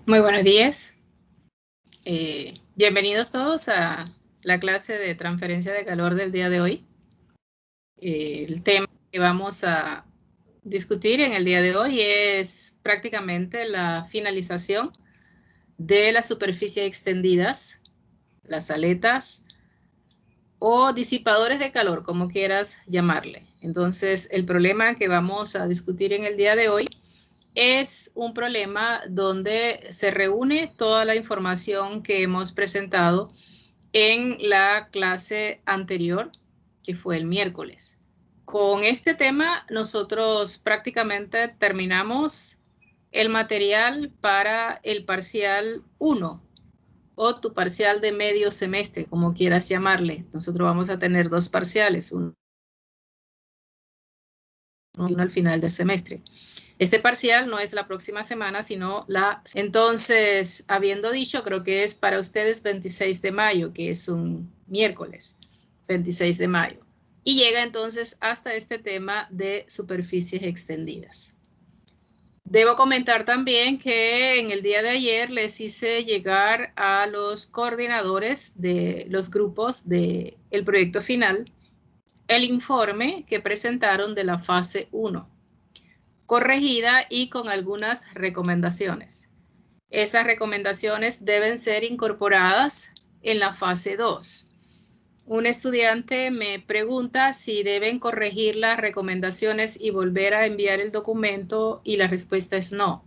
Muy buenos días. Bienvenidos todos a la clase de transferencia de calor del día de hoy. El tema que vamos a discutir en el día de hoy es prácticamente la finalización de las superficies extendidas, las aletas o disipadores de calor, como quieras llamarle. Entonces, el problema que vamos a discutir en el día de hoy es un problema donde se reúne toda la información que hemos presentado en la clase anterior, que fue el miércoles. Con este tema, nosotros prácticamente terminamos el material para el parcial 1 o tu parcial de medio semestre, como quieras llamarle. Nosotros vamos a tener dos parciales, uno al final del semestre. Este parcial no es la próxima semana, sino la... Entonces, habiendo dicho, creo que es para ustedes 26 de mayo, que es un miércoles, 26 de mayo. Y llega entonces hasta este tema de superficies extendidas. Debo comentar también que en el día de ayer les hice llegar a los coordinadores de los grupos del proyecto final el informe que presentaron de la fase 1. Corregida y con algunas recomendaciones. Esas recomendaciones deben ser incorporadas en la fase 2. Un estudiante me pregunta si deben corregir las recomendaciones y volver a enviar el documento y la respuesta es no.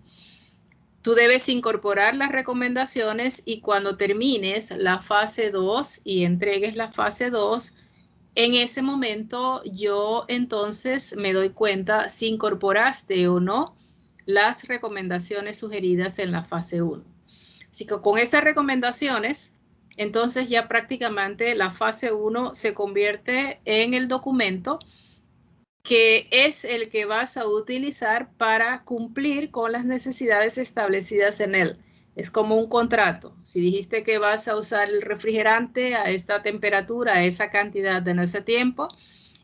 Tú debes incorporar las recomendaciones y cuando termines la fase 2 y entregues la fase 2, en ese momento yo entonces me doy cuenta si incorporaste o no las recomendaciones sugeridas en la fase 1. Así que con esas recomendaciones, entonces ya prácticamente la fase 1 se convierte en el documento que es el que vas a utilizar para cumplir con las necesidades establecidas en él. Es como un contrato. Si dijiste que vas a usar el refrigerante a esta temperatura, a esa cantidad en ese tiempo,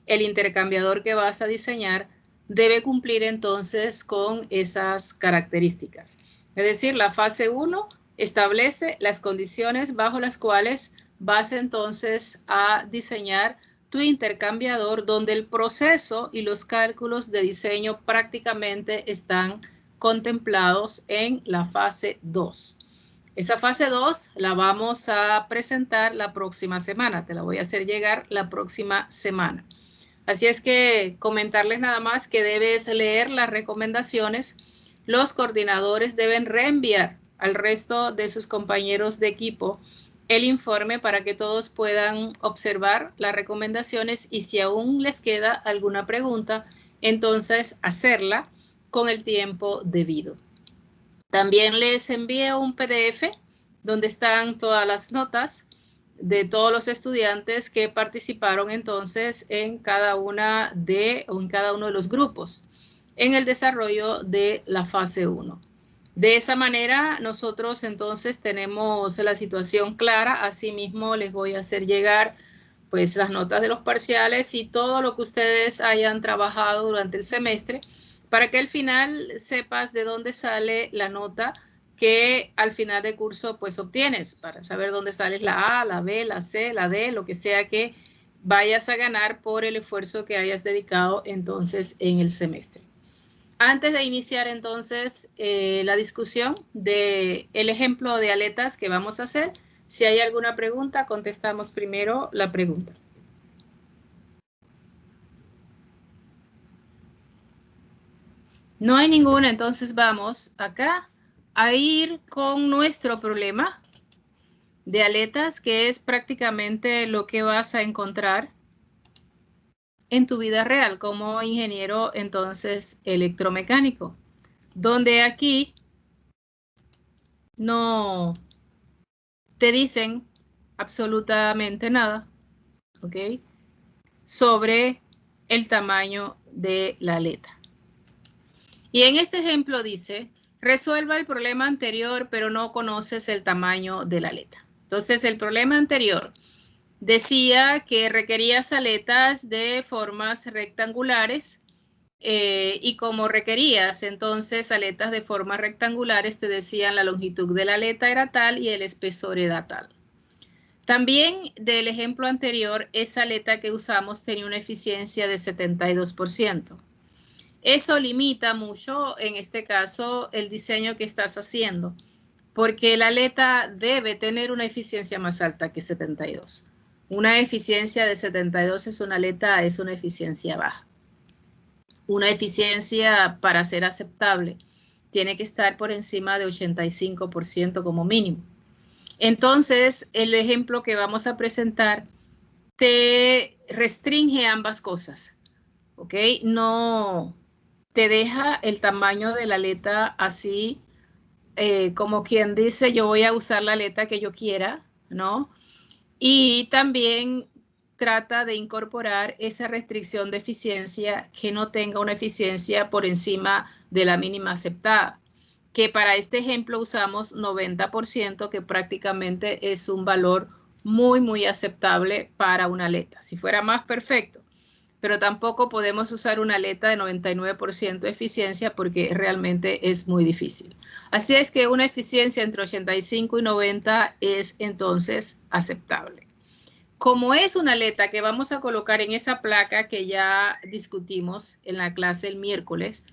el intercambiador que vas a diseñar debe cumplir entonces con esas características. Es decir, la fase 1 establece las condiciones bajo las cuales vas entonces a diseñar tu intercambiador, donde el proceso y los cálculos de diseño prácticamente están contemplados en la fase 2. Esa fase 2 la vamos a presentar la próxima semana, te la voy a hacer llegar la próxima semana. Así es que comentarles nada más que debes leer las recomendaciones. Los coordinadores deben reenviar al resto de sus compañeros de equipo el informe para que todos puedan observar las recomendaciones y si aún les queda alguna pregunta, entonces hacerla con el tiempo debido. También les envié un PDF donde están todas las notas de todos los estudiantes que participaron entonces en cada una de o en cada uno de los grupos en el desarrollo de la fase 1. De esa manera nosotros entonces tenemos la situación clara. Asimismo les voy a hacer llegar pues las notas de los parciales y todo lo que ustedes hayan trabajado durante el semestre para que al final sepas de dónde sale la nota que al final de curso pues obtienes, para saber dónde sale la A, la B, la C, la D, lo que sea que vayas a ganar por el esfuerzo que hayas dedicado entonces en el semestre. Antes de iniciar entonces la discusión del ejemplo de aletas que vamos a hacer, si hay alguna pregunta, contestamos primero la pregunta. No hay ninguna, entonces vamos acá a ir con nuestro problema de aletas, que es prácticamente lo que vas a encontrar en tu vida real como ingeniero entonces electromecánico, donde aquí no te dicen absolutamente nada, ¿ok? Sobre el tamaño de la aleta. Y en este ejemplo dice, resuelva el problema anterior, pero no conoces el tamaño de la aleta. Entonces, el problema anterior decía que requerías aletas de formas rectangulares y como requerías entonces aletas de forma rectangulares, te decían la longitud de la aleta era tal y el espesor era tal. También del ejemplo anterior, esa aleta que usamos tenía una eficiencia de 72%. Eso limita mucho, en este caso, el diseño que estás haciendo, porque la aleta debe tener una eficiencia más alta que 72. Una eficiencia de 72 es una aleta, es una eficiencia baja. Una eficiencia para ser aceptable tiene que estar por encima de 85% como mínimo. Entonces, el ejemplo que vamos a presentar te restringe ambas cosas, ¿ok? No te deja el tamaño de la aleta así, como quien dice, yo voy a usar la aleta que yo quiera, ¿no? Y también trata de incorporar esa restricción de eficiencia que no tenga una eficiencia por encima de la mínima aceptada, que para este ejemplo usamos 90%, que prácticamente es un valor muy aceptable para una aleta. Si fuera más, perfecto, pero tampoco podemos usar una aleta de 99% de eficiencia porque realmente es muy difícil. Así es que una eficiencia entre 85 y 90 es entonces aceptable. Como es una aleta que vamos a colocar en esa placa que ya discutimos en la clase el miércoles,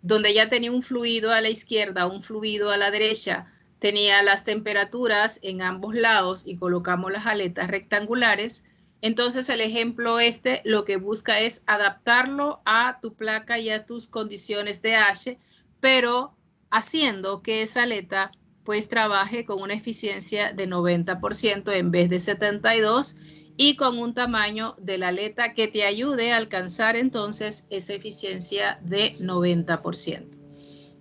donde ya tenía un fluido a la izquierda, un fluido a la derecha, tenía las temperaturas en ambos lados y colocamos las aletas rectangulares, entonces el ejemplo este lo que busca es adaptarlo a tu placa y a tus condiciones de H, pero haciendo que esa aleta pues trabaje con una eficiencia de 90% en vez de 72% y con un tamaño de la aleta que te ayude a alcanzar entonces esa eficiencia de 90%.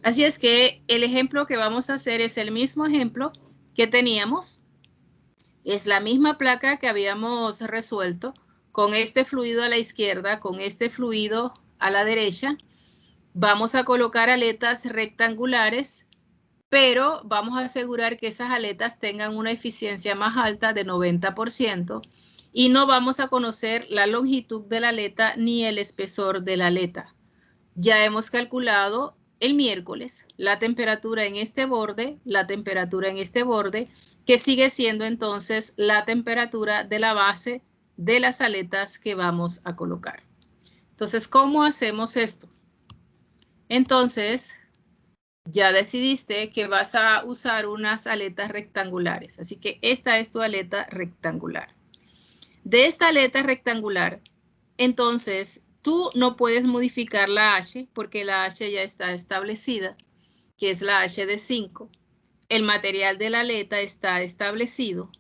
Así es que el ejemplo que vamos a hacer es el mismo ejemplo que teníamos. Es la misma placa que habíamos resuelto con este fluido a la izquierda, con este fluido a la derecha. Vamos a colocar aletas rectangulares, pero vamos a asegurar que esas aletas tengan una eficiencia más alta de 90% y no vamos a conocer la longitud de la aleta ni el espesor de la aleta. Ya hemos calculado el miércoles la temperatura en este borde, la temperatura en este borde, que sigue siendo entonces la temperatura de la base de las aletas que vamos a colocar. Entonces, ¿cómo hacemos esto? Entonces, ya decidiste que vas a usar unas aletas rectangulares, así que esta es tu aleta rectangular. De esta aleta rectangular, entonces, tú no puedes modificar la H porque la H ya está establecida, que es la H de 5. El material de la aleta está establecido,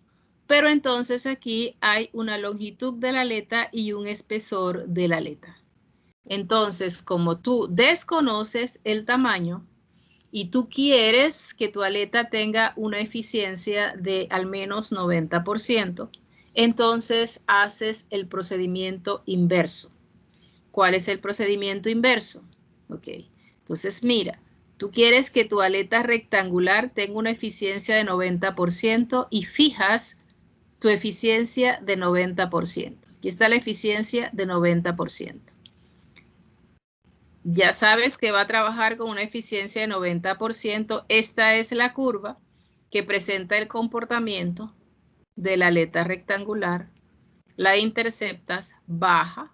pero entonces aquí hay una longitud de la aleta y un espesor de la aleta. Entonces, como tú desconoces el tamaño y tú quieres que tu aleta tenga una eficiencia de al menos 90%, entonces haces el procedimiento inverso. ¿Cuál es el procedimiento inverso? Ok, entonces mira, tú quieres que tu aleta rectangular tenga una eficiencia de 90% y fijas tu eficiencia de 90%. Aquí está la eficiencia de 90%. Ya sabes que va a trabajar con una eficiencia de 90%. Esta es la curva que presenta el comportamiento de la aleta rectangular. La interceptas, baja.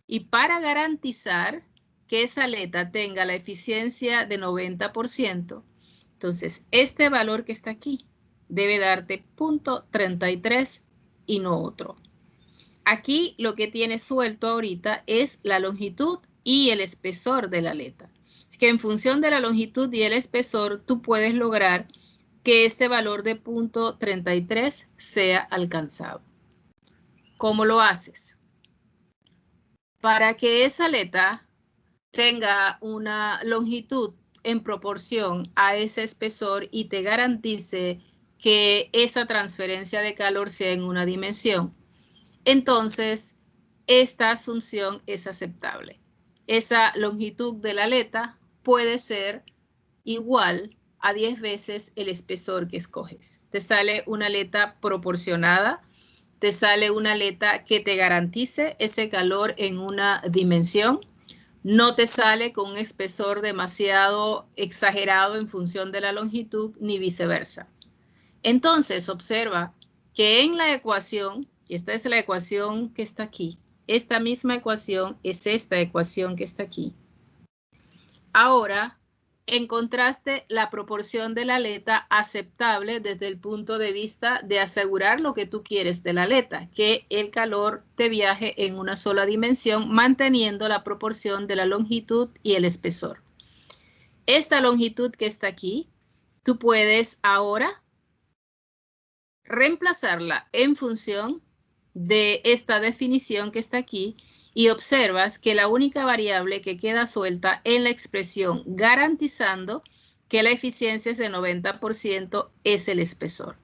Y para garantizar que esa aleta tenga la eficiencia de 90%, entonces este valor que está aquí debe darte 0.33 y no otro. Aquí lo que tiene suelto ahorita es la longitud y el espesor de la aleta. Así que en función de la longitud y el espesor, tú puedes lograr que este valor de 0.33 sea alcanzado. ¿Cómo lo haces? Para que esa aleta tenga una longitud en proporción a ese espesor y te garantice que esa transferencia de calor sea en una dimensión, entonces esta asunción es aceptable. Esa longitud de la aleta puede ser igual a 10 veces el espesor que escoges. Te sale una aleta proporcionada, te sale una aleta que te garantice ese calor en una dimensión, no te sale con un espesor demasiado exagerado en función de la longitud ni viceversa. Entonces, observa que en la ecuación, y esta es la ecuación que está aquí, esta misma ecuación es esta ecuación que está aquí. Ahora, encontraste la proporción de la aleta aceptable desde el punto de vista de asegurar lo que tú quieres de la aleta, que el calor te viaje en una sola dimensión, manteniendo la proporción de la longitud y el espesor. Esta longitud que está aquí, tú puedes ahora reemplazarla en función de esta definición que está aquí y observas que la única variable que queda suelta en la expresión garantizando que la eficiencia es de 90% es el espesor.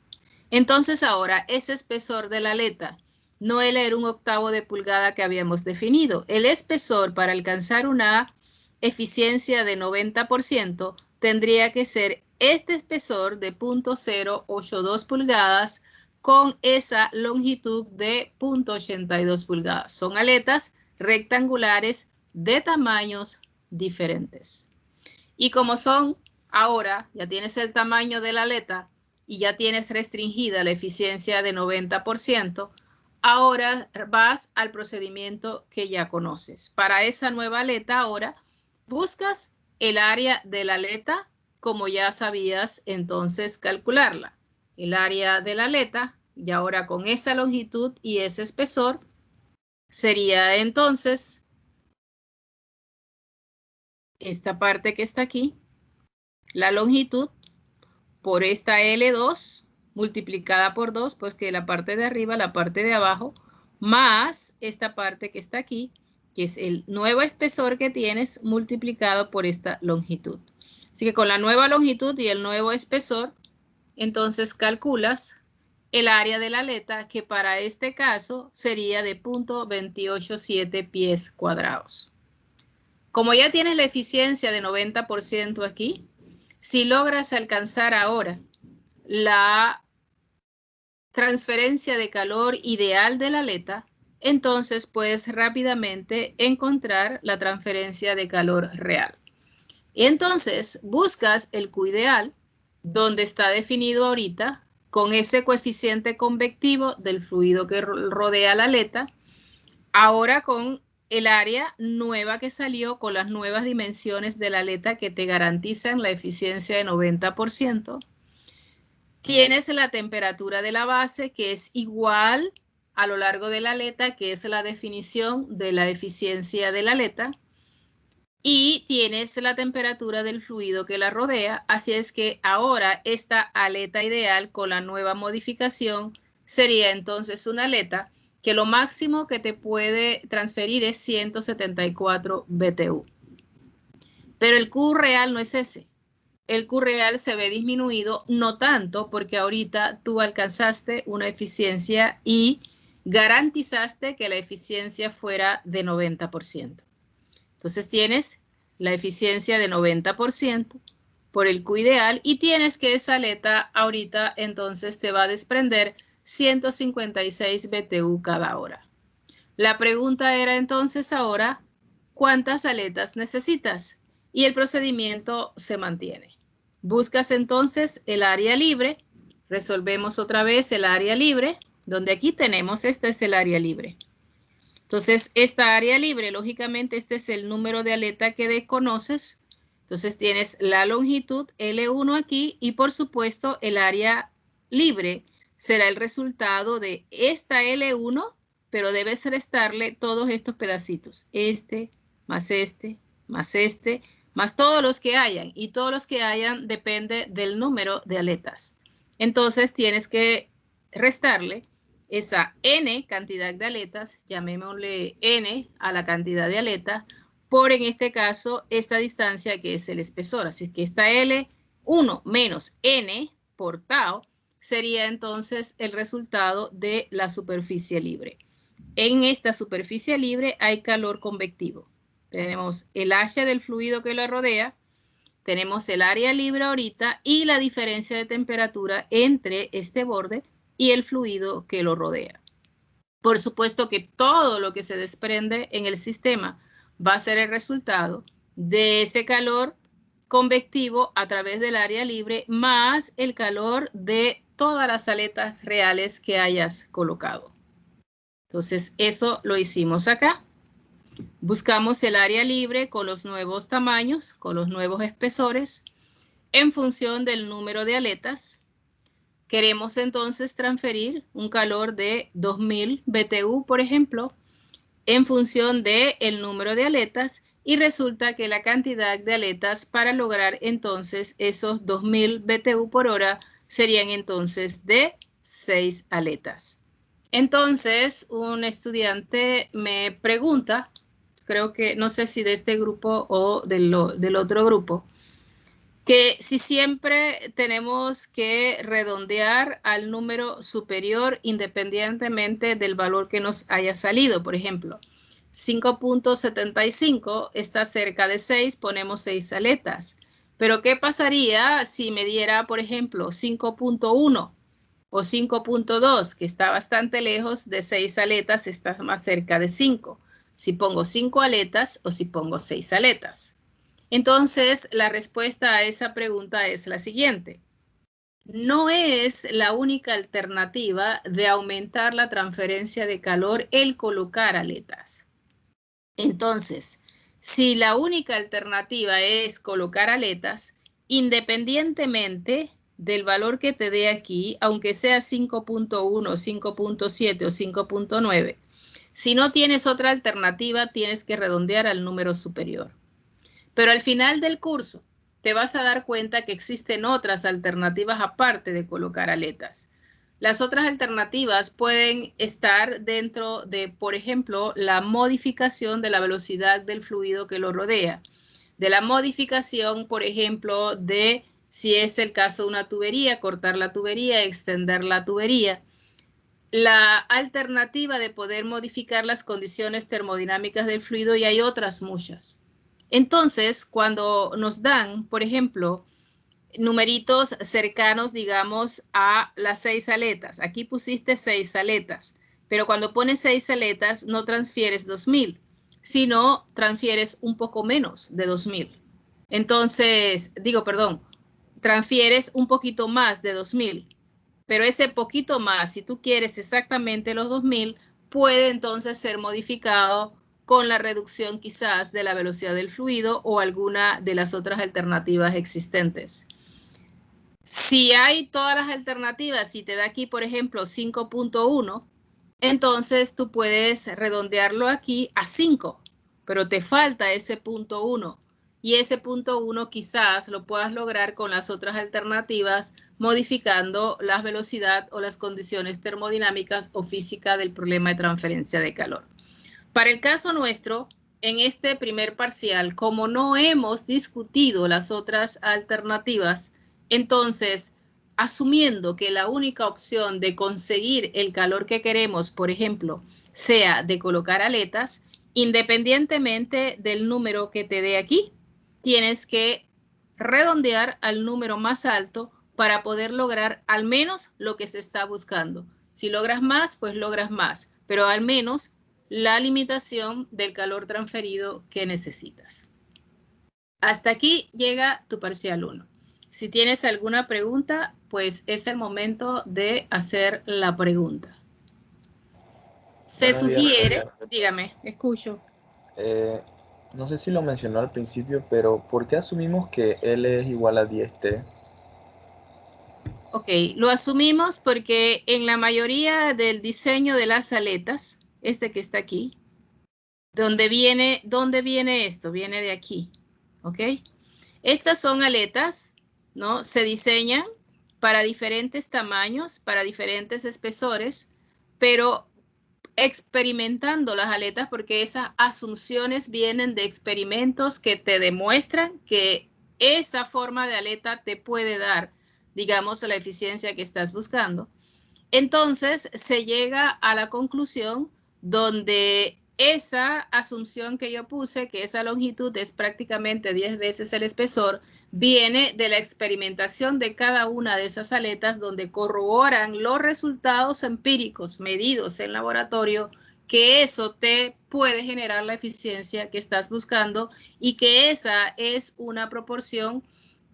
Entonces ahora ese espesor de la aleta no era el 1/8 de pulgada que habíamos definido. El espesor para alcanzar una eficiencia de 90% tendría que ser este espesor de 0.082 pulgadas con esa longitud de 0.82 pulgadas. Son aletas rectangulares de tamaños diferentes. Y como son ahora, ya tienes el tamaño de la aleta y ya tienes restringida la eficiencia de 90%, ahora vas al procedimiento que ya conoces. Para esa nueva aleta ahora buscas el área de la aleta como ya sabías entonces calcularla. El área de la aleta, y ahora con esa longitud y ese espesor, sería entonces esta parte que está aquí, la longitud por esta L2 multiplicada por 2, pues que la parte de arriba, la parte de abajo, más esta parte que está aquí, que es el nuevo espesor que tienes multiplicado por esta longitud. Así que con la nueva longitud y el nuevo espesor, entonces calculas el área de la aleta, que para este caso sería de 0.287 pies cuadrados. Como ya tienes la eficiencia de 90% aquí, si logras alcanzar ahora la transferencia de calor ideal de la aleta, entonces puedes rápidamente encontrar la transferencia de calor real. Y entonces buscas el Q ideal, donde está definido ahorita, con ese coeficiente convectivo del fluido que rodea la aleta, ahora con el área nueva que salió, con las nuevas dimensiones de la aleta que te garantizan la eficiencia de 90%. Tienes la temperatura de la base, que es igual a lo largo de la aleta, que es la definición de la eficiencia de la aleta. Y tienes la temperatura del fluido que la rodea, así es que ahora esta aleta ideal con la nueva modificación sería entonces una aleta que lo máximo que te puede transferir es 174 BTU. Pero el Q real no es ese. El Q real se ve disminuido, no tanto porque ahorita tú alcanzaste una eficiencia y garantizaste que la eficiencia fuera de 90%. Entonces tienes la eficiencia de 90% por el Q ideal y tienes que esa aleta ahorita entonces te va a desprender 156 BTU cada hora. La pregunta era entonces ahora, ¿cuántas aletas necesitas? Y el procedimiento se mantiene. Buscas entonces el área libre, resolvemos otra vez el área libre, donde aquí tenemos, este es el área libre. Entonces, esta área libre, lógicamente, este es el número de aleta que desconoces. Entonces, tienes la longitud L1 aquí y, por supuesto, el área libre será el resultado de esta L1, pero debes restarle todos estos pedacitos. Más todos los que hayan. Y todos los que hayan depende del número de aletas. Entonces, tienes que restarle esa N cantidad de aletas, llamémosle N a la cantidad de aletas, por en este caso esta distancia que es el espesor. Así que esta L1 menos N por tau sería entonces el resultado de la superficie libre. En esta superficie libre hay calor convectivo. Tenemos el H del fluido que lo rodea, tenemos el área libre ahorita y la diferencia de temperatura entre este borde y el fluido que lo rodea. Por supuesto que todo lo que se desprende en el sistema va a ser el resultado de ese calor convectivo a través del área libre más el calor de todas las aletas reales que hayas colocado. Entonces, eso lo hicimos acá. Buscamos el área libre con los nuevos tamaños, con los nuevos espesores, en función del número de aletas. Queremos entonces transferir un calor de 2000 BTU, por ejemplo, en función del número de aletas, y resulta que la cantidad de aletas para lograr entonces esos 2000 BTU por hora serían entonces de 6 aletas. Entonces, un estudiante me pregunta, creo que no sé si de este grupo o del otro grupo, que si siempre tenemos que redondear al número superior independientemente del valor que nos haya salido. Por ejemplo, 5.75 está cerca de 6, ponemos 6 aletas. Pero ¿qué pasaría si me diera, por ejemplo, 5.1 o 5.2, que está bastante lejos de 6 aletas, está más cerca de 5? Si pongo 5 aletas o si pongo 6 aletas. Entonces, la respuesta a esa pregunta es la siguiente. No es la única alternativa de aumentar la transferencia de calor el colocar aletas. Entonces, si la única alternativa es colocar aletas, independientemente del valor que te dé aquí, aunque sea 5.1, 5.7 o 5.9, si no tienes otra alternativa, tienes que redondear al número superior. Pero al final del curso te vas a dar cuenta que existen otras alternativas aparte de colocar aletas. Las otras alternativas pueden estar dentro de, por ejemplo, la modificación de la velocidad del fluido que lo rodea, de la modificación, por ejemplo, de, si es el caso de una tubería, cortar la tubería, extender la tubería. La alternativa de poder modificar las condiciones termodinámicas del fluido, y hay otras muchas. Entonces, cuando nos dan, por ejemplo, numeritos cercanos, digamos, a las 6 aletas. Aquí pusiste 6 aletas, pero cuando pones 6 aletas no transfieres 2000, sino transfieres un poco menos de 2000. Entonces, transfieres un poquito más de 2000, pero ese poquito más, si tú quieres exactamente los 2000, puede entonces ser modificado con la reducción quizás de la velocidad del fluido o alguna de las otras alternativas existentes. Si hay todas las alternativas, si te da aquí, por ejemplo, 5.1, entonces tú puedes redondearlo aquí a 5, pero te falta ese punto 1. Y ese punto 1 quizás lo puedas lograr con las otras alternativas, modificando la velocidad o las condiciones termodinámicas o física del problema de transferencia de calor. Para el caso nuestro, en este primer parcial, como no hemos discutido las otras alternativas, entonces, asumiendo que la única opción de conseguir el calor que queremos, por ejemplo, sea de colocar aletas, independientemente del número que te dé aquí, tienes que redondear al número más alto para poder lograr al menos lo que se está buscando. Si logras más, pues logras más, pero al menos la limitación del calor transferido que necesitas. Hasta aquí llega tu parcial 1. Si tienes alguna pregunta, pues es el momento de hacer la pregunta. Se sugiere, dígame, escucho. No sé si lo mencionó al principio, pero ¿por qué asumimos que L es igual a 10T? Ok, lo asumimos porque en la mayoría del diseño de las aletas, este que está aquí, ¿dónde viene esto? Viene de aquí, ¿ok? Estas son aletas, ¿no? Se diseñan para diferentes tamaños, para diferentes espesores, pero experimentando las aletas, porque esas asunciones vienen de experimentos que te demuestran que esa forma de aleta te puede dar, digamos, la eficiencia que estás buscando. Entonces se llega a la conclusión donde esa asunción que yo puse, que esa longitud es prácticamente 10 veces el espesor, viene de la experimentación de cada una de esas aletas donde corroboran los resultados empíricos medidos en laboratorio, que eso te puede generar la eficiencia que estás buscando y que esa es una proporción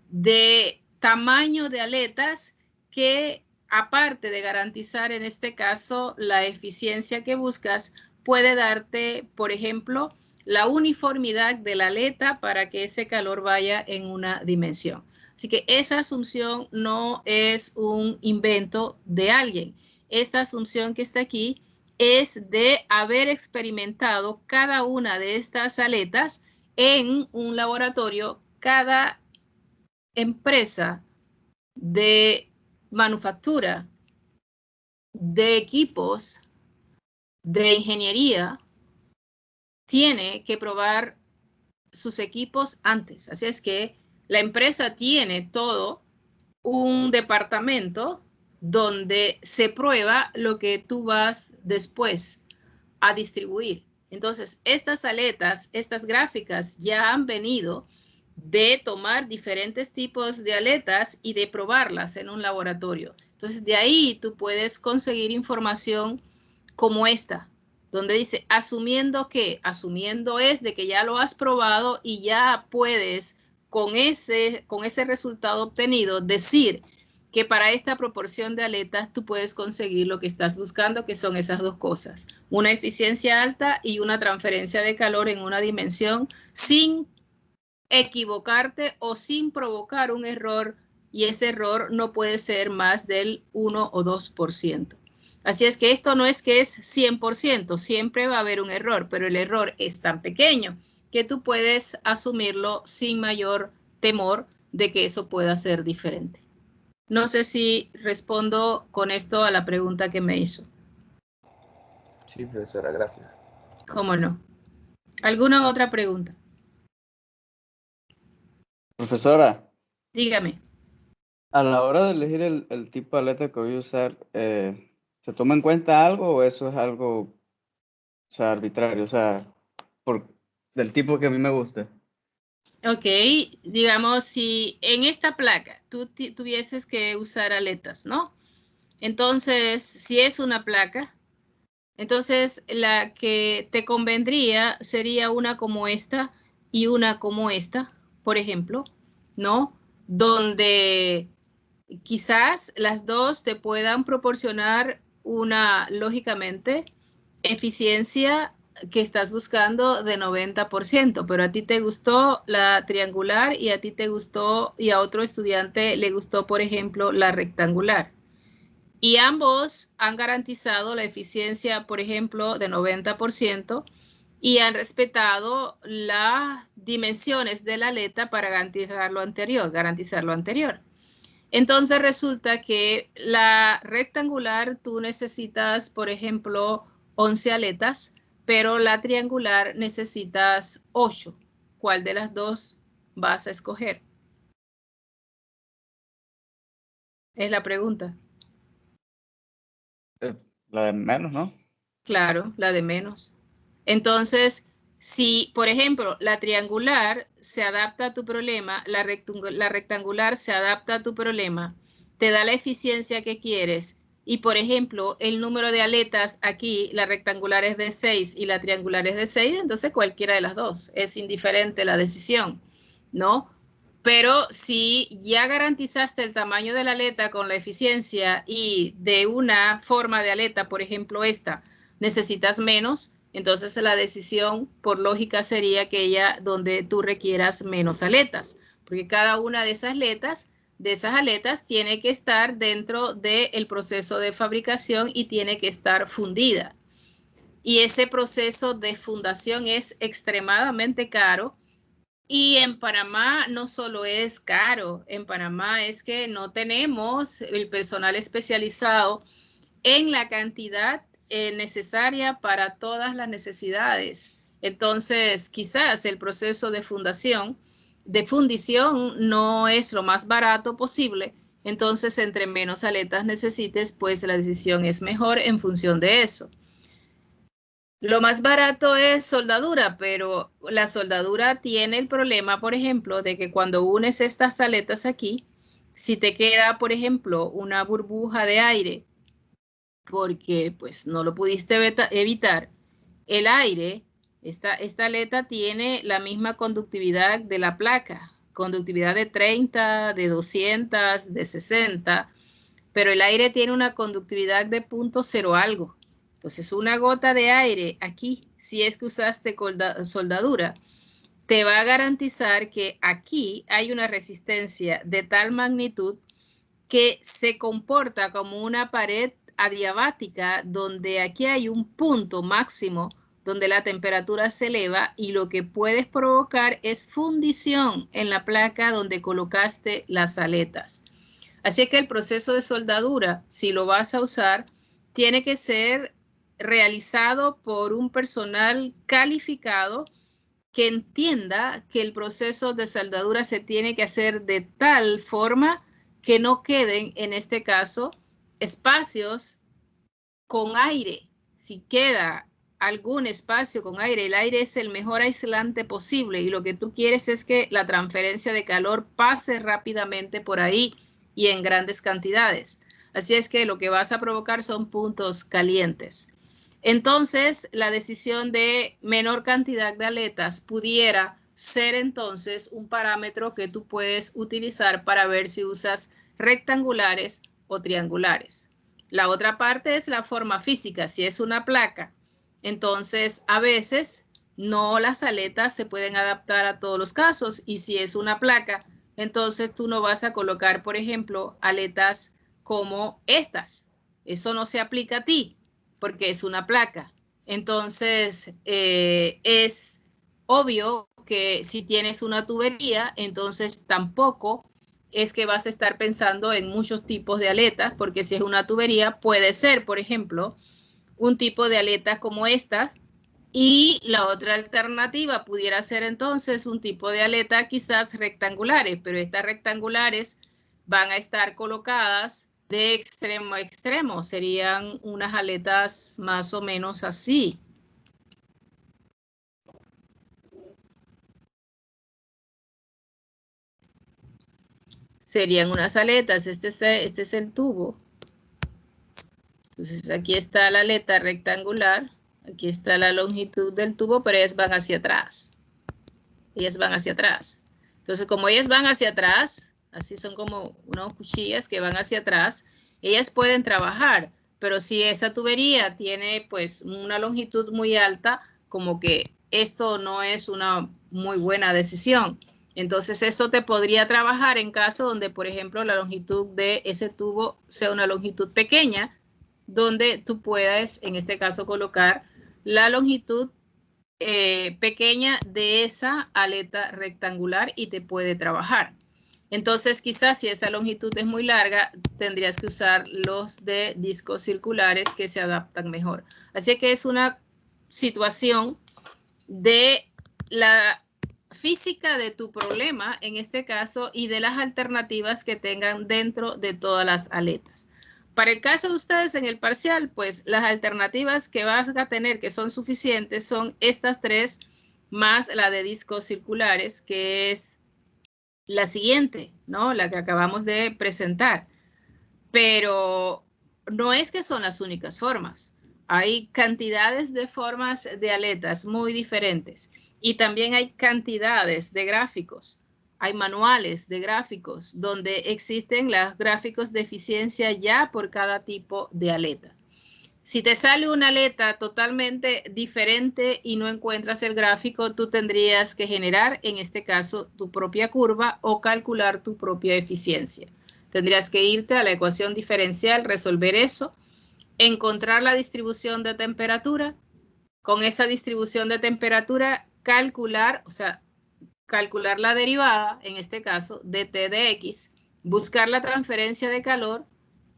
de tamaño de aletas que, aparte de garantizar en este caso la eficiencia que buscas, puede darte, por ejemplo, la uniformidad de la aleta para que ese calor vaya en una dimensión. Así que esa asunción no es un invento de alguien. Esta asunción que está aquí es de haber experimentado cada una de estas aletas en un laboratorio. Cada empresa de manufactura, de equipos, de ingeniería, tiene que probar sus equipos antes. Así es que la empresa tiene todo un departamento donde se prueba lo que tú vas después a distribuir. Entonces, estas aletas, estas gráficas ya han venido de tomar diferentes tipos de aletas y de probarlas en un laboratorio. Entonces, de ahí tú puedes conseguir información como esta, donde dice, asumiendo que, asumiendo es de que ya lo has probado y ya puedes, con ese resultado obtenido, decir que para esta proporción de aletas tú puedes conseguir lo que estás buscando, que son esas dos cosas, una eficiencia alta y una transferencia de calor en una dimensión sin equivocarte o sin provocar un error, y ese error no puede ser más del 1 o 2%. Así es que esto no es que es 100%, siempre va a haber un error, pero el error es tan pequeño que tú puedes asumirlo sin mayor temor de que eso pueda ser diferente. No sé si respondo con esto a la pregunta que me hizo. Sí, profesora, gracias. ¿Cómo no? ¿Alguna otra pregunta? Profesora, Dígame. a la hora de elegir el tipo de aleta que voy a usar, ¿se toma en cuenta algo o eso es algo, o sea, arbitrario, o sea, del tipo que a mí me guste? Ok, digamos, si en esta placa tú tuvieses que usar aletas, ¿no? Entonces, si es una placa, entonces la que te convendría sería una como esta y una como esta, por ejemplo, ¿no? Donde quizás las dos te puedan proporcionar una, lógicamente, eficiencia que estás buscando de 90%, pero a ti te gustó la triangular y a ti te gustó y a otro estudiante le gustó, por ejemplo, la rectangular. Y ambos han garantizado la eficiencia, por ejemplo, de 90% y han respetado las dimensiones de la aleta para garantizar lo anterior. Entonces resulta que la rectangular tú necesitas, por ejemplo, 11 aletas, pero la triangular necesitas 8. ¿Cuál de las dos vas a escoger? Es la pregunta. La de menos, ¿no? Claro, la de menos. Entonces, si, por ejemplo, la triangular se adapta a tu problema, la rectangular se adapta a tu problema, te da la eficiencia que quieres, y por ejemplo, el número de aletas aquí, la rectangular es de 6 y la triangular es de 6, entonces cualquiera de las dos, es indiferente la decisión, ¿no? Pero si ya garantizaste el tamaño de la aleta con la eficiencia y de una forma de aleta, por ejemplo esta, necesitas menos, entonces la decisión por lógica sería aquella donde tú requieras menos aletas, porque cada una de esas aletas tiene que estar dentro del proceso de fabricación y tiene que estar fundida. Y ese proceso de fundación es extremadamente caro. Y en Panamá no solo es caro, en Panamá es que no tenemos el personal especializado en la cantidad necesaria para todas las necesidades. Entonces, quizás el proceso de fundición no es lo más barato posible. Entonces, entre menos aletas necesites, pues la decisión es mejor en función de eso. Lo más barato es soldadura, pero la soldadura tiene el problema, por ejemplo, de que cuando unes estas aletas aquí, si te queda, por ejemplo, una burbuja de aire, porque pues no lo pudiste evitar, El aire, esta aleta tiene la misma conductividad de la placa, conductividad de 30, de 200, de 60, pero el aire tiene una conductividad de 0.0 algo. Entonces, una gota de aire aquí, si es que usaste soldadura, te va a garantizar que aquí hay una resistencia de tal magnitud que se comporta como una pared adiabática, donde aquí hay un punto máximo donde la temperatura se eleva y lo que puedes provocar es fundición en la placa donde colocaste las aletas. Así que el proceso de soldadura, si lo vas a usar, tiene que ser realizado por un personal calificado que entienda que el proceso de soldadura se tiene que hacer de tal forma que no queden, en este caso, espacios con aire. Si queda algún espacio con aire, el aire es el mejor aislante posible y lo que tú quieres es que la transferencia de calor pase rápidamente por ahí y en grandes cantidades. Así es que lo que vas a provocar son puntos calientes. Entonces, la decisión de menor cantidad de aletas pudiera ser entonces un parámetro que tú puedes utilizar para ver si usas rectangulares o triangulares. La otra parte es la forma física. Si es una placa, entonces a veces no las aletas se pueden adaptar a todos los casos. Y si es una placa, entonces tú no vas a colocar, por ejemplo, aletas como estas. Eso no se aplica a ti porque es una placa. Entonces, es obvio que si tienes una tubería, entonces tampoco es que vas a estar pensando en muchos tipos de aletas, porque si es una tubería, puede ser, por ejemplo, un tipo de aletas como estas, y la otra alternativa pudiera ser entonces un tipo de aleta quizás rectangulares, pero estas rectangulares van a estar colocadas de extremo a extremo, serían unas aletas más o menos así. Serían unas aletas, este es el tubo. Entonces aquí está la aleta rectangular, aquí está la longitud del tubo, pero ellas van hacia atrás. Ellas van hacia atrás. Entonces como ellas van hacia atrás, así son como unas cuchillas que van hacia atrás, ellas pueden trabajar, pero si esa tubería tiene pues una longitud muy alta, como que esto no es una muy buena decisión. Entonces esto te podría trabajar en caso donde, por ejemplo, la longitud de ese tubo sea una longitud pequeña, donde tú puedas, en este caso, colocar la longitud pequeña de esa aleta rectangular y te puede trabajar. Entonces, quizás si esa longitud es muy larga, tendrías que usar los de discos circulares que se adaptan mejor. Así que es una situación de la física de tu problema, en este caso, y de las alternativas que tengan dentro de todas las aletas. Para el caso de ustedes en el parcial, pues las alternativas que vas a tener que son suficientes son estas tres, más la de discos circulares, que es la siguiente, ¿no? La que acabamos de presentar. Pero no es que son las únicas formas. Hay cantidades de formas de aletas muy diferentes y también hay cantidades de gráficos. Hay manuales de gráficos donde existen los gráficos de eficiencia ya por cada tipo de aleta. Si te sale una aleta totalmente diferente y no encuentras el gráfico, tú tendrías que generar, en este caso, tu propia curva o calcular tu propia eficiencia. Tendrías que irte a la ecuación diferencial, resolver eso, encontrar la distribución de temperatura, con esa distribución de temperatura calcular, o sea, calcular la derivada, en este caso, de T de X, buscar la transferencia de calor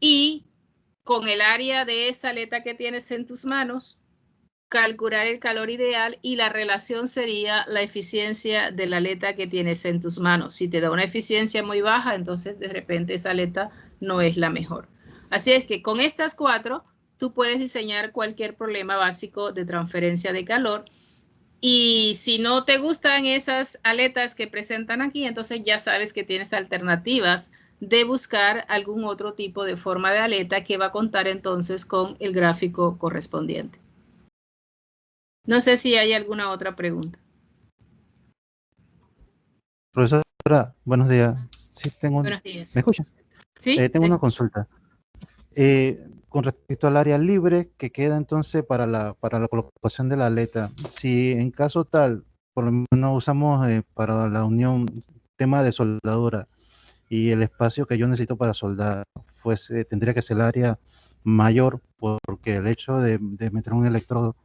y con el área de esa aleta que tienes en tus manos, calcular el calor ideal y la relación sería la eficiencia de la aleta que tienes en tus manos. Si te da una eficiencia muy baja, entonces de repente esa aleta no es la mejor. Así es que con estas cuatro, tú puedes diseñar cualquier problema básico de transferencia de calor. Y si no te gustan esas aletas que presentan aquí, entonces ya sabes que tienes alternativas de buscar algún otro tipo de forma de aleta que va a contar entonces con el gráfico correspondiente. No sé si hay alguna otra pregunta. Profesora, buenos días. Sí, Buenos días. ¿Me escucha? Sí. Tengo una consulta. Con respecto al área libre que queda entonces para la colocación de la aleta, si en caso tal, por lo menos usamos para la unión tema de soldadura y el espacio que yo necesito para soldar tendría que ser el área mayor, porque el hecho de meter un electrodo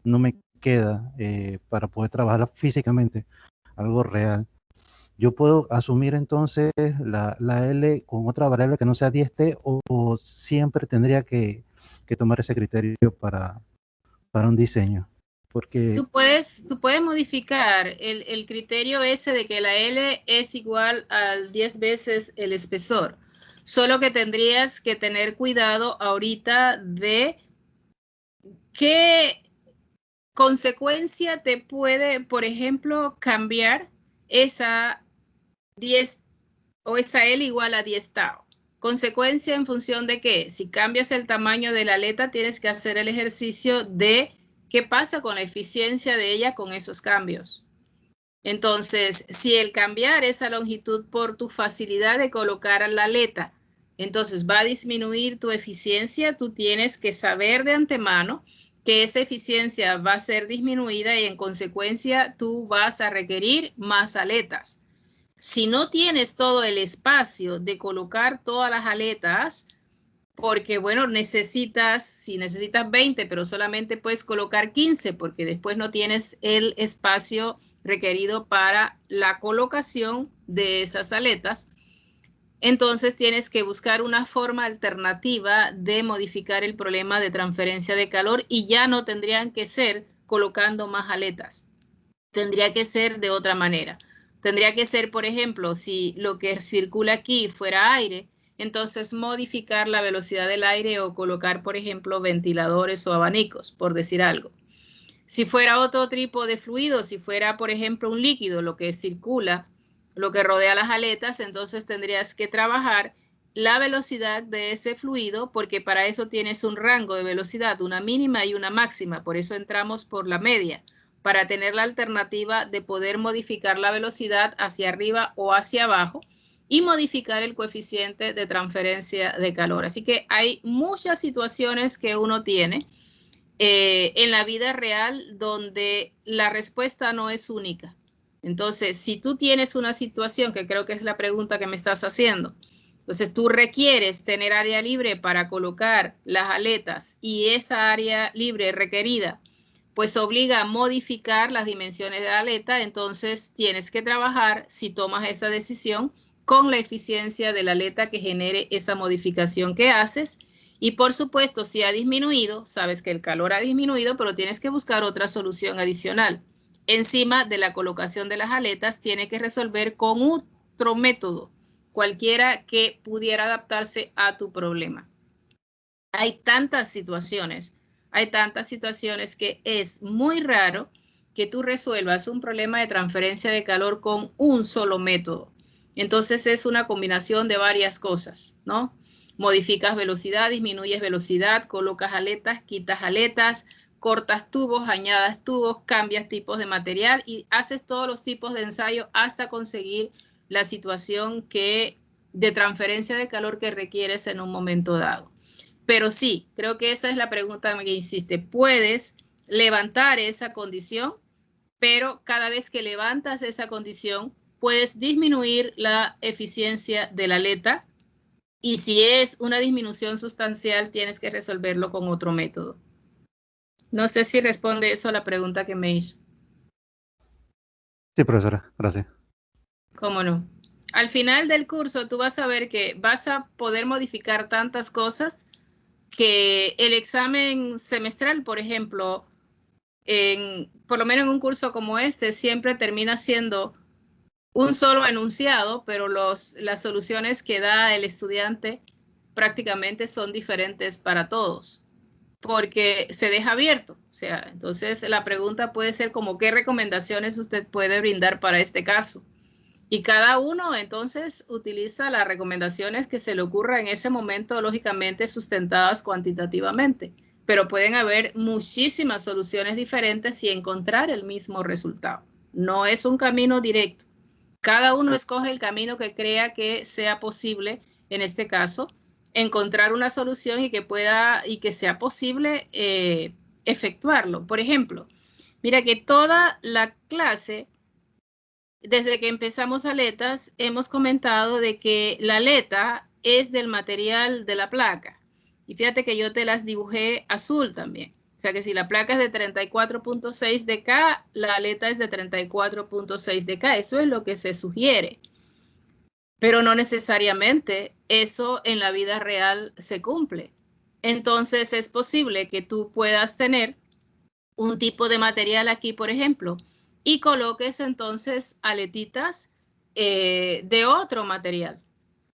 no me queda para poder trabajar físicamente algo real. Yo puedo asumir entonces la L con otra variable que no sea 10T o siempre tendría que tomar ese criterio para un diseño. Porque Tú puedes modificar el criterio ese de que la L es igual a 10 veces el espesor. Solo que tendrías que tener cuidado ahorita de qué consecuencia te puede, por ejemplo, cambiar esa 10 o esa L igual a 10 tau. Consecuencia en función de que si cambias el tamaño de la aleta, tienes que hacer el ejercicio de qué pasa con la eficiencia de ella con esos cambios. Entonces, si el cambiar esa longitud por tu facilidad de colocar la aleta, entonces va a disminuir tu eficiencia, tú tienes que saber de antemano que esa eficiencia va a ser disminuida y en consecuencia tú vas a requerir más aletas. Si no tienes todo el espacio de colocar todas las aletas, porque bueno, si necesitas 20, pero solamente puedes colocar 15 porque después no tienes el espacio requerido para la colocación de esas aletas, entonces tienes que buscar una forma alternativa de modificar el problema de transferencia de calor y ya no tendrían que ser colocando más aletas. Tendría que ser de otra manera. Tendría que ser, por ejemplo, si lo que circula aquí fuera aire, entonces modificar la velocidad del aire o colocar, por ejemplo, ventiladores o abanicos, por decir algo. Si fuera otro tipo de fluido, si fuera, por ejemplo, un líquido, lo que circula, lo que rodea las aletas, entonces tendrías que trabajar la velocidad de ese fluido, porque para eso tienes un rango de velocidad, una mínima y una máxima, por eso entramos por la media, para tener la alternativa de poder modificar la velocidad hacia arriba o hacia abajo y modificar el coeficiente de transferencia de calor. Así que hay muchas situaciones que uno tiene en la vida real donde la respuesta no es única. Entonces, si tú tienes una situación, que creo que es la pregunta que me estás haciendo, entonces tú requieres tener área libre para colocar las aletas y esa área libre requerida pues obliga a modificar las dimensiones de la aleta, entonces tienes que trabajar, si tomas esa decisión, con la eficiencia de la aleta que genere esa modificación que haces. Y por supuesto, si ha disminuido, sabes que el calor ha disminuido, pero tienes que buscar otra solución adicional. Encima de la colocación de las aletas, tienes que resolver con otro método, cualquiera que pudiera adaptarse a tu problema. Hay tantas situaciones que es muy raro que tú resuelvas un problema de transferencia de calor con un solo método. Entonces es una combinación de varias cosas, ¿no? Modificas velocidad, disminuyes velocidad, colocas aletas, quitas aletas, cortas tubos, añadas tubos, cambias tipos de material y haces todos los tipos de ensayo hasta conseguir la situación de transferencia de calor que requieres en un momento dado. Pero sí, creo que esa es la pregunta que insiste. Puedes levantar esa condición, pero cada vez que levantas esa condición, puedes disminuir la eficiencia de la aleta. Y si es una disminución sustancial, tienes que resolverlo con otro método. No sé si responde eso a la pregunta que me hizo. Sí, profesora, gracias. ¿Cómo no? Al final del curso, tú vas a ver que vas a poder modificar tantas cosas que el examen semestral, por ejemplo, por lo menos en un curso como este, siempre termina siendo un solo enunciado, pero las soluciones que da el estudiante prácticamente son diferentes para todos, porque se deja abierto. O sea, entonces la pregunta puede ser como, ¿qué recomendaciones usted puede brindar para este caso? Y cada uno entonces utiliza las recomendaciones que se le ocurra en ese momento, lógicamente sustentadas cuantitativamente. pero pueden haber muchísimas soluciones diferentes y encontrar el mismo resultado. No es un camino directo. Cada uno escoge el camino que crea que sea posible, en este caso, encontrar una solución y que sea posible efectuarlo. Por ejemplo, mira que toda la clase, desde que empezamos aletas, hemos comentado de que la aleta es del material de la placa. Y fíjate que yo te las dibujé azul también. O sea que si la placa es de 34.6 dK, la aleta es de 34.6 dK. Eso es lo que se sugiere. Pero no necesariamente eso en la vida real se cumple. Entonces es posible que tú puedas tener un tipo de material aquí, por ejemplo, y coloques entonces aletitas de otro material.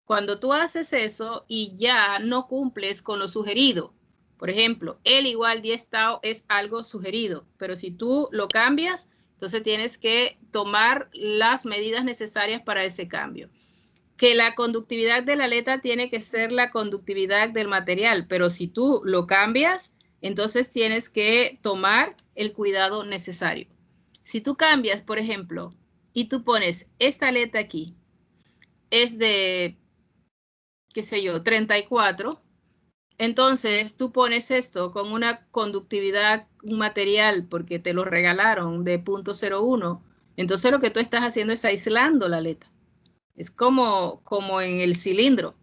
Cuando tú haces eso y ya no cumples con lo sugerido, por ejemplo, el igual 10 tau es algo sugerido, pero si tú lo cambias, entonces tienes que tomar las medidas necesarias para ese cambio. Que la conductividad de la aleta tiene que ser la conductividad del material, pero si tú lo cambias, entonces tienes que tomar el cuidado necesario. Si tú cambias, por ejemplo, y tú pones esta aleta aquí, es de, qué sé yo, 34, entonces tú pones esto con una conductividad, un material, porque te lo regalaron de 0.01, entonces lo que tú estás haciendo es aislando la aleta. Es como en el cilindro.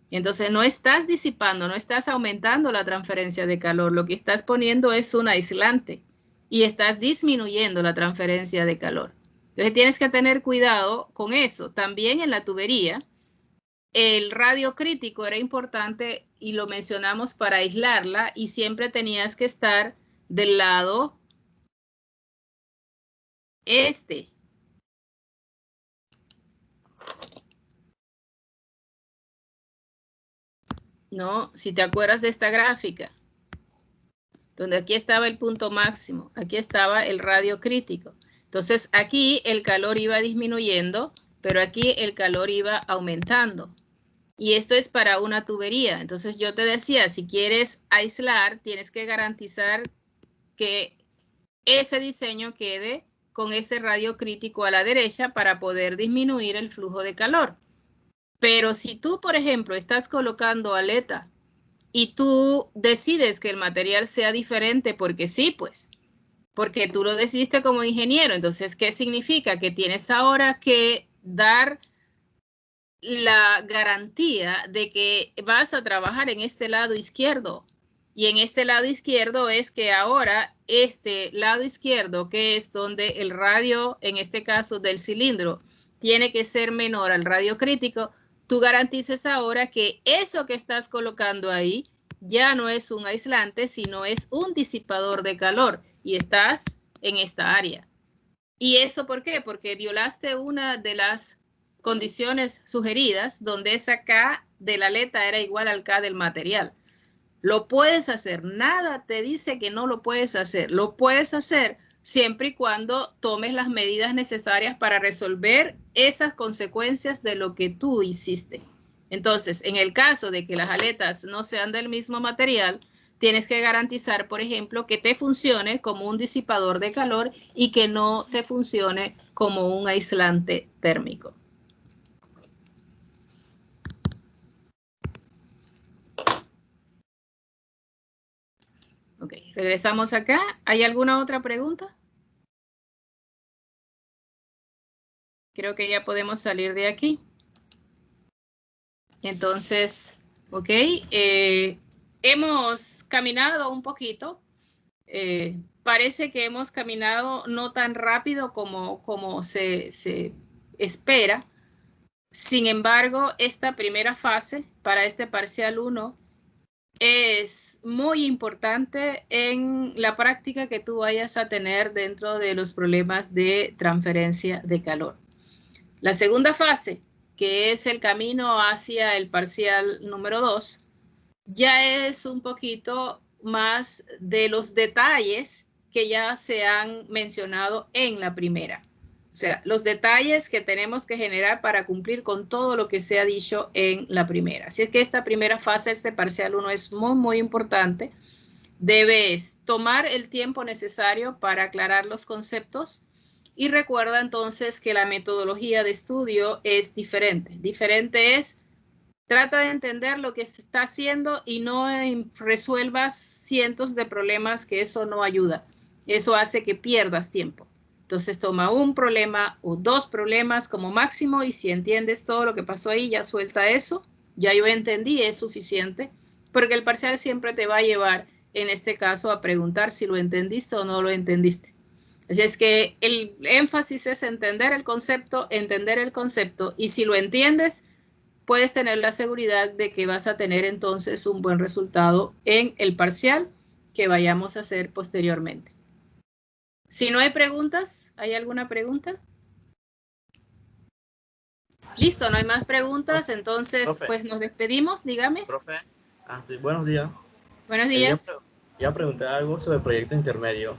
Entonces no estás disipando, no estás aumentando la transferencia de calor. Lo que estás poniendo es un aislante y estás disminuyendo la transferencia de calor. Entonces tienes que tener cuidado con eso. También en la tubería, el radio crítico era importante y lo mencionamos para aislarla y siempre tenías que estar del lado este. ¿No? Si te acuerdas de esta gráfica, donde aquí estaba el punto máximo, aquí estaba el radio crítico. Entonces aquí el calor iba disminuyendo, pero aquí el calor iba aumentando. Y esto es para una tubería. Entonces yo te decía, si quieres aislar, tienes que garantizar que ese diseño quede con ese radio crítico a la derecha para poder disminuir el flujo de calor. Pero si tú, por ejemplo, estás colocando aleta y tú decides que el material sea diferente porque sí, pues, porque tú lo decidiste como ingeniero, entonces, ¿qué significa? Que tienes ahora que dar la garantía de que vas a trabajar en este lado izquierdo. Y en este lado izquierdo es que ahora este lado izquierdo, que es donde el radio, en este caso del cilindro, tiene que ser menor al radio crítico, tú garantices ahora que eso que estás colocando ahí ya no es un aislante, sino es un disipador de calor y estás en esta área. ¿Y eso por qué? Porque violaste una de las condiciones sugeridas, donde esa K de la aleta era igual al K del material. Lo puedes hacer, nada te dice que no lo puedes hacer. Lo puedes hacer siempre y cuando tomes las medidas necesarias para resolver esas consecuencias de lo que tú hiciste. Entonces, en el caso de que las aletas no sean del mismo material, tienes que garantizar, por ejemplo, que te funcione como un disipador de calor y que no te funcione como un aislante térmico. Ok, regresamos acá. ¿Hay alguna otra pregunta? Creo que ya podemos salir de aquí. Entonces, ok, hemos caminado un poquito. Parece que hemos caminado no tan rápido como se espera. Sin embargo, esta primera fase para este parcial 1 es muy importante en la práctica que tú vayas a tener dentro de los problemas de transferencia de calor. La segunda fase, que es el camino hacia el parcial número 2, ya es un poquito más de los detalles que ya se han mencionado en la primera. O sea, los detalles que tenemos que generar para cumplir con todo lo que se ha dicho en la primera. Así es que esta primera fase, este parcial 1, es muy, muy importante Debes tomar el tiempo necesario para aclarar los conceptos y recuerda entonces que la metodología de estudio es diferente. Diferente es, trata de entender lo que se está haciendo y no resuelvas cientos de problemas, que eso no ayuda. Eso hace que pierdas tiempo. Entonces toma un problema o dos problemas como máximo y si entiendes todo lo que pasó ahí, ya suelta eso. Ya yo entendí, es suficiente, porque el parcial siempre te va a llevar, en este caso, a preguntar si lo entendiste o no lo entendiste. Así es que el énfasis es entender el concepto, y si lo entiendes, puedes tener la seguridad de que vas a tener entonces un buen resultado en el parcial que vayamos a hacer posteriormente. Si no hay preguntas, ¿hay alguna pregunta? Listo, no hay más preguntas, entonces Profe. pues nos despedimos, dígame. Profe, sí, buenos días. Buenos días. Ya pregunté algo sobre el proyecto intermedio.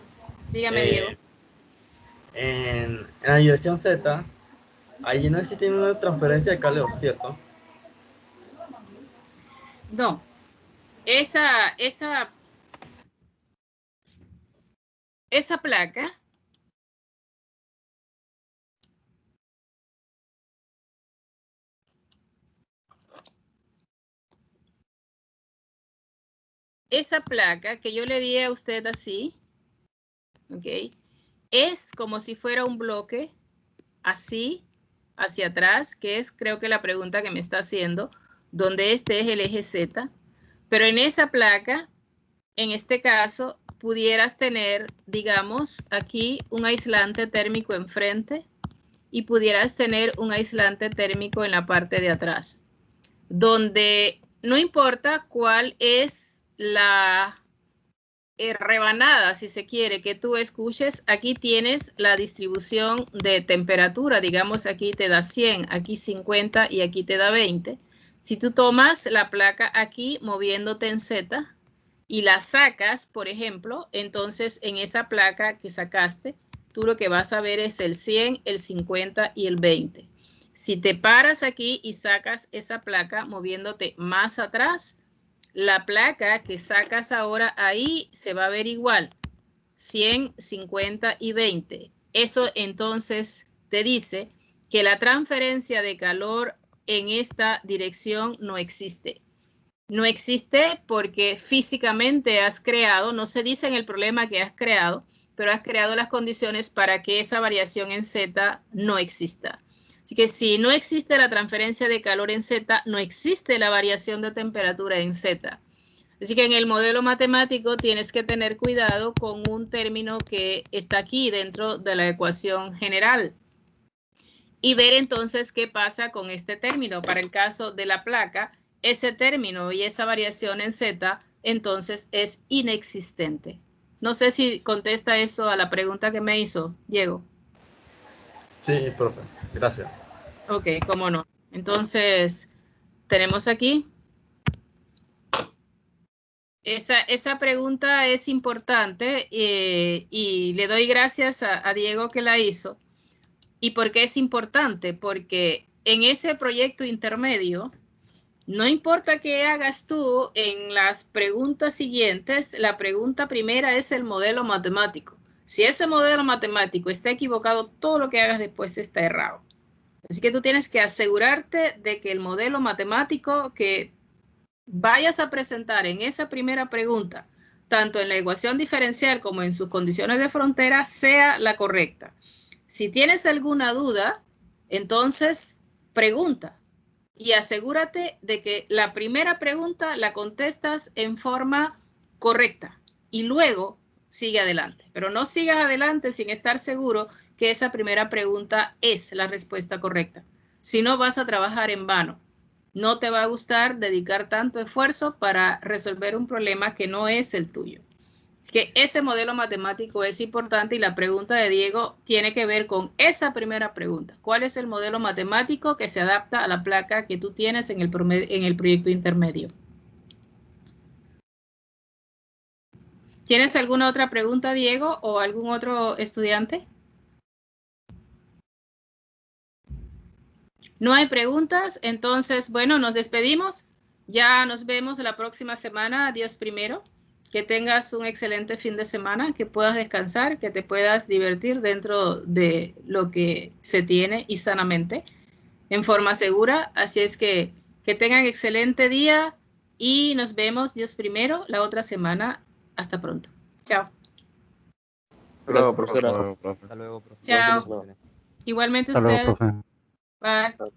Dígame, Diego. En la dirección Z, allí no existe una transferencia de calor, ¿cierto? No, esa placa que yo le di a usted así, ¿ok? Es como si fuera un bloque así, hacia atrás, que es creo que la pregunta que me está haciendo, donde este es el eje Z, pero en esa placa, en este caso, pudieras tener, digamos, aquí un aislante térmico enfrente y pudieras tener un aislante térmico en la parte de atrás, donde no importa cuál es la rebanada, si se quiere, que tú escuches, aquí tienes la distribución de temperatura, digamos, aquí te da 100, aquí 50 y aquí te da 20. Si tú tomas la placa aquí moviéndote en Z y la sacas, por ejemplo, entonces en esa placa que sacaste, tú lo que vas a ver es el 100, el 50 y el 20. Si te paras aquí y sacas esa placa moviéndote más atrás, la placa que sacas ahora ahí se va a ver igual, 100, 50 y 20. Eso entonces te dice que la transferencia de calor en esta dirección no existe. No existe porque físicamente has creado, no se dice en el problema que has creado, pero has creado las condiciones para que esa variación en Z no exista. Así que si no existe la transferencia de calor en Z, no existe la variación de temperatura en Z. Así que en el modelo matemático tienes que tener cuidado con un término que está aquí dentro de la ecuación general y ver entonces qué pasa con este término. Para el caso de la placa, ese término y esa variación en Z entonces es inexistente. No sé si contesta eso a la pregunta que me hizo Diego. Sí, profe, gracias. Ok, cómo no. Entonces, tenemos aquí. Esa pregunta es importante y le doy gracias a Diego que la hizo. ¿Y por qué es importante? Porque en ese proyecto intermedio, no importa qué hagas tú en las preguntas siguientes, la pregunta primera es el modelo matemático. Si ese modelo matemático está equivocado, todo lo que hagas después está errado. Así que tú tienes que asegurarte de que el modelo matemático que vayas a presentar en esa primera pregunta, tanto en la ecuación diferencial como en sus condiciones de frontera, sea la correcta. Si tienes alguna duda, entonces pregunta y asegúrate de que la primera pregunta la contestas en forma correcta y luego sigue adelante. Pero no sigas adelante sin estar seguro que esa primera pregunta es la respuesta correcta. Si no, vas a trabajar en vano. No te va a gustar dedicar tanto esfuerzo para resolver un problema que no es el tuyo. Que ese modelo matemático es importante y la pregunta de Diego tiene que ver con esa primera pregunta. ¿Cuál es el modelo matemático que se adapta a la placa que tú tienes en el proyecto intermedio? ¿Tienes alguna otra pregunta, Diego, o algún otro estudiante? No hay preguntas, entonces, bueno, nos despedimos. Ya nos vemos la próxima semana. Dios primero. que tengas un excelente fin de semana, que puedas descansar, que te puedas divertir dentro de lo que se tiene y sanamente, en forma segura. Así es que tengan excelente día y nos vemos, Dios primero, la otra semana. Hasta pronto. Chao. Hasta luego, Gracias, profesora. profe. Hasta luego, profesor. Chao. Bendiciones. Igualmente Hasta luego, usted. profe. Bye.